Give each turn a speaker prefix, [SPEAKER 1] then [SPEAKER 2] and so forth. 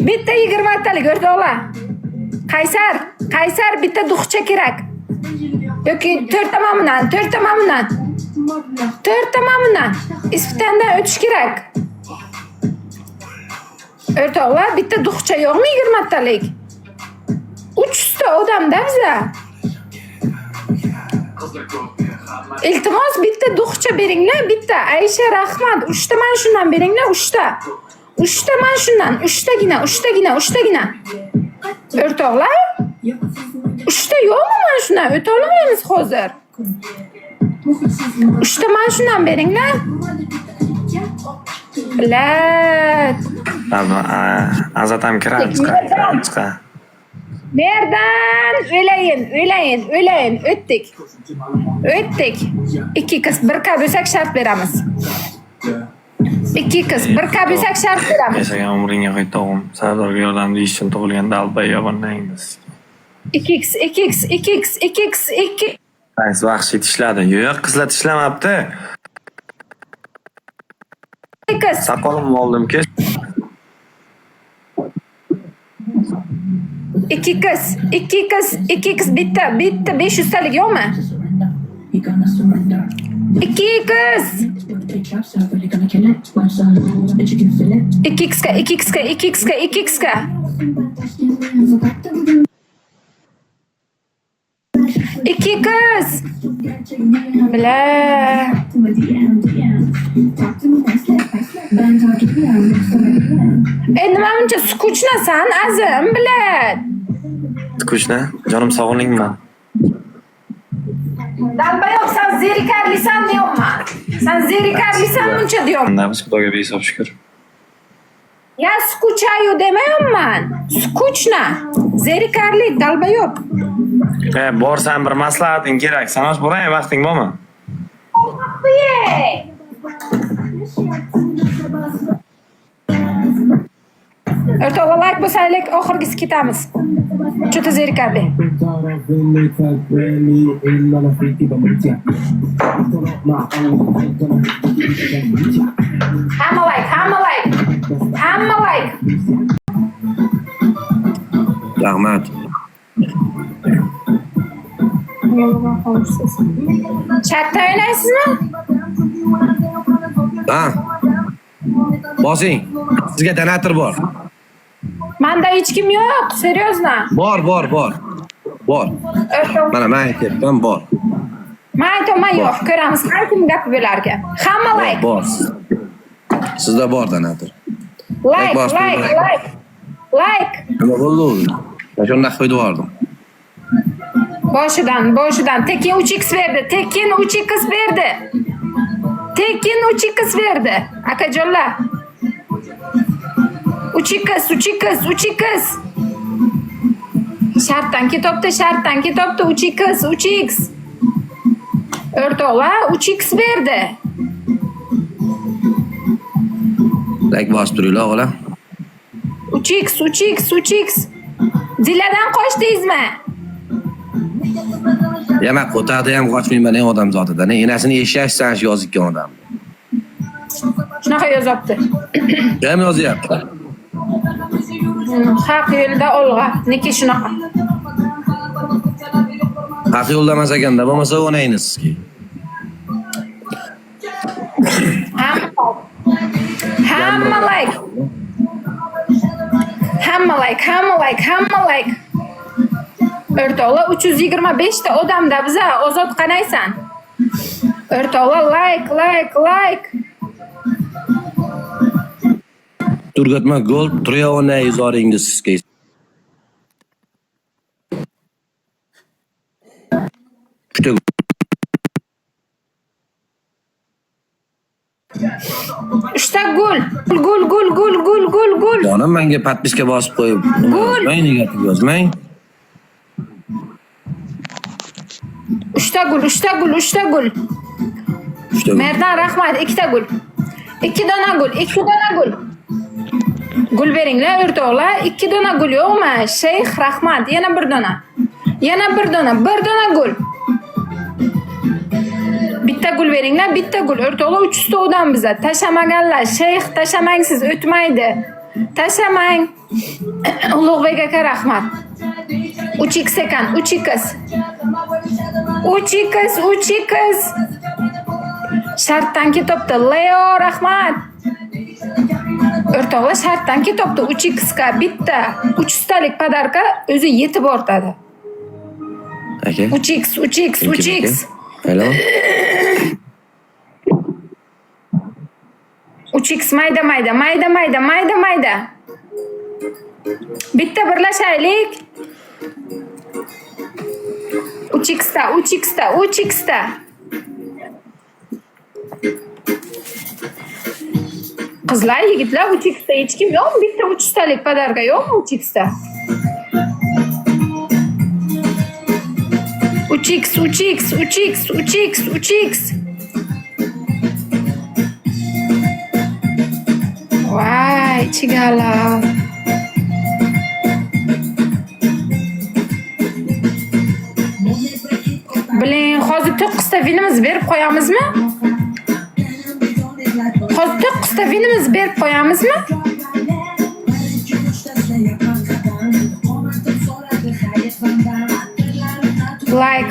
[SPEAKER 1] Bitta 20 talik o'rtoqlar. Qaysar bitta duxcha kerak. Yoki 4 tamomdan. 4 tamomdan. Ispitdan o'tish kerak. O'rtoqlar, bitta duxcha yo'qmi 20 talik? 300 ta odamda biza. Iltimos bitta duxcha beringlar, bitta. Aysha, rahmat. 3 ta men shundan beringlar, 3 ta. 3 ta men shundan, 3 tagina. O'rtoqlar? 3 ta yo'qmi men shundan? O'ta olmaymiz hozir. 3 ta men shundan beringlar. Bilat.
[SPEAKER 2] Azatam kiradi, chiqa.
[SPEAKER 1] Nerdan? O'layin. O'tdik. 2 qiz, 1 ka bo'lsak shart beramiz. 2 qiz, 1 ka bo'lsak shart beramiz.
[SPEAKER 2] Yashagan umringga qo'y tog'im. Sardorga yordam deyish uchun tug'ilgan dalbay yabonnaymiz.
[SPEAKER 1] 2x.
[SPEAKER 2] Qaysi vahshiy tishladi? Yo'q, qizlar tishlamabdi.
[SPEAKER 1] 2 qiz.
[SPEAKER 2] Soqolimni oldim-ku.
[SPEAKER 1] 2 qiz bitta 500 talik yo'qmi? 2 qiz. 2 qizga. 2 qiz. Bla. Nima buncha skuchnasan, azim, bilad.
[SPEAKER 2] Skuchna? Jonim sog'iningman.
[SPEAKER 1] Dalbayoq, sen zerikarlisan deyapman. Sen zerikarlisan buncha deyapman.
[SPEAKER 2] Biz Xudoga behisob shukr.
[SPEAKER 1] Ya skuchayu demayapman. Skuchna. Zerikarlik, dalbayoq.
[SPEAKER 2] Borsan bir maslahating kerak. Sanosh boray, vaqting bormi? O'rtoqlar, like bo'lsanglar oxirgisi ketamiz. Juda zerikarli. Hamma like.
[SPEAKER 3] Rahmat.
[SPEAKER 1] Chatda o'ynaysizmi?
[SPEAKER 3] Ha. Bosing. Sizga donator bor.
[SPEAKER 1] Manda hech kim yo'q, seriozna.
[SPEAKER 3] Bor. Mana men aytyapman, bor.
[SPEAKER 1] Men aytaman yo'q, ko'ramiz har kim gapi bo'larkan. Hamma like.
[SPEAKER 3] Bor. Sizda bor donator.
[SPEAKER 1] Like.
[SPEAKER 3] Nima bo'ldi? Men shunday qo'yib yubordim.
[SPEAKER 1] Boshidan tekin 3x berdi. Tekin 3x berdi. Akajonlar. 3x. Shartdan ketibdi 3x. O'rtoqlar 3x berdi.
[SPEAKER 3] Like bosib turinglar, o'g'lim.
[SPEAKER 1] 3x. Ziladan qochdingizmi?
[SPEAKER 3] Yana qo'taqda ham qochmayman odam zotida. Enasini eshashsan yozgan odam.
[SPEAKER 1] Shunaqa yozibdi.
[SPEAKER 3] Ham yozyapti.
[SPEAKER 1] Haq yo'lda olg'a. Niki shunaqa.
[SPEAKER 3] Haq yo'lda emas ekanda, bo'lmasa o'ynaymiz sizga.
[SPEAKER 1] Hamma like. O'rtoqlar 325 ta odamda biza ozod qanaysan? O'rtoqlar like.
[SPEAKER 3] Turgatma gol, Triyona izoringiz sizga. Juda
[SPEAKER 1] Uchta gol.
[SPEAKER 3] Jonim menga podpiska bosib qo'yib.
[SPEAKER 1] Gol.
[SPEAKER 3] Men negativ yozmang.
[SPEAKER 1] 3 ta gol. Merdan rahmat, 2 ta gol. 2 dona gol. Gol beringlar o'rtoqlar. 2 dona gol yo'qmi? Sheyx rahmat, yana 1 dona. 1 dona gol. Bitta gul beringlar, bitta gul. O'rtoqlar 300 to'dan biza. Tashamaganlar, shayx tashamang siz o'tmaydi. Tashamang. Ulug'bek aka rahmat. 3x ekan, 3x. 3x. Shartdan ketibdi. Leo rahmat. O'rtoqlar shartdan ketibdi. 3x ga bitta 300 talik podarka o'zi yetib ortadi.
[SPEAKER 3] Aka.
[SPEAKER 1] 3x.
[SPEAKER 3] Hello.
[SPEAKER 1] 3x mayda. Bitta birlashaylik. 3x da. Qizlar, yigitlar 3x da hech kim yo'qmi? Bitta 300 talik podarka yo'qmi 3x da? 3x. Vay, chigalar. Biling, hozir 9 ta vinimiz berib qo'yamizmi? Like.